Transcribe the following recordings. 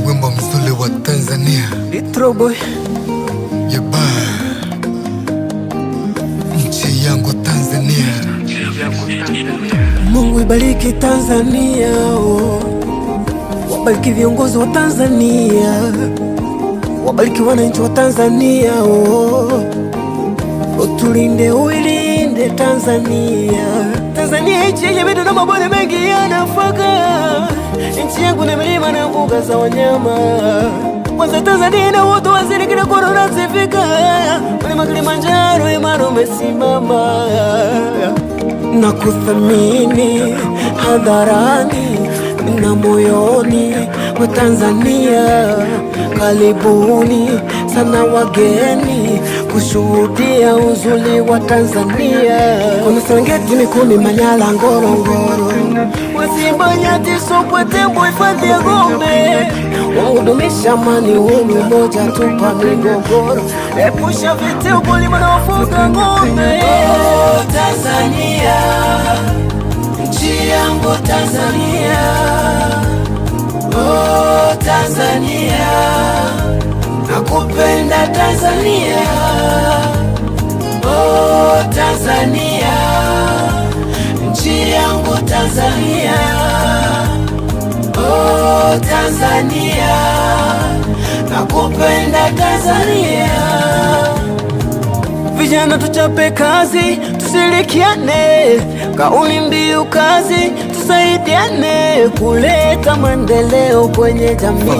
wimbo mzuri wa Tanzania. Little boy Yeba, nchi yangu Tanzania. Mungu ibariki Tanzania, oh. Wabariki viongozi wa Tanzania, wabariki wananchi wa Tanzania, oh. Utulinde uilinde Tanzania. Tanzania nchi yenye mito na mabonde mengi ya nafaka. Nchi yangu ni milima na mbuga za wanyama. Kwanza Tanzania na watu waziri kila korona zifika. Mlima Kilimanjaro imara umesimama. Na kuthamini hadharani na moyoni wa Tanzania. Karibuni sana wageni kushuhudia uzuri wa Tanzania. Kuna Serengeti, Mikumi, Manyara, Ngorongoro, Wasimba, Nyati, Songwe, Tembo, hifadhi ya Gombe. Wahudumisha amani, uhuru, umoja, tupa migogoro, epusha vita, ukulima na wafuga ng'ombe. Oh, Tanzania, nchi yangu Tanzania. Oh, Tanzania, nakupenda Tanzania. Oh, Tanzania, nchi yangu Tanzania. Oh, Tanzania, nakupenda Tanzania. Vijana tuchape kazi, tushirikiane, kauli mbiu kazi, tusaidiane kuleta maendeleo kwenye jamii.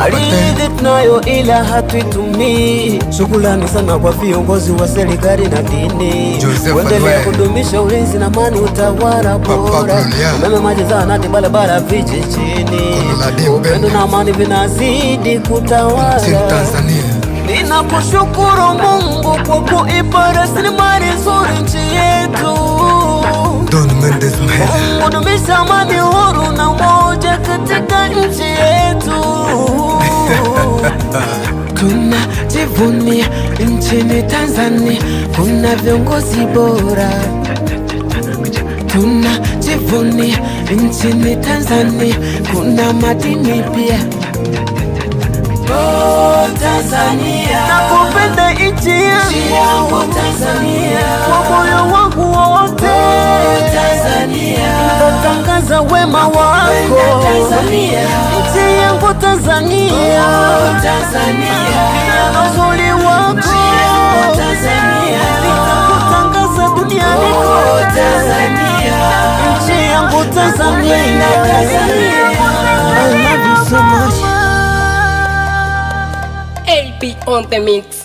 Ardhi tunayo ila hatuitumii. Shukrani sana kwa viongozi wa serikali na dini, kuendelea kudumisha ulinzi na amani, utawala bora, umeme, maji, zahanati, barabara vijijini. Upendo na amani vinazidi kutawala. Ninakushukuru Mungu kwa kuipa rasilimali nzuri nchi yetu. Mungu dumisha amani, uhuru na umoja katika nchi yetu. Tunajivunia nchini Tanzania, kuna viongozi bora. Tunajivunia nchini Tanzania, kuna madini pia. Oh, Tanzania, nakupenda nchi yangu Tanzania, kwa moyo wangu wote. Oh, Tanzania, nitatangaza wema wako Tanzania, nchi yangu Tanzania. Oh, Tanzania, na uzuri wako Tanzania, nitakutangaza duniani Oh, kote. Tanzania, nchi yangu Tanzania. I love you so much. AB on the mix.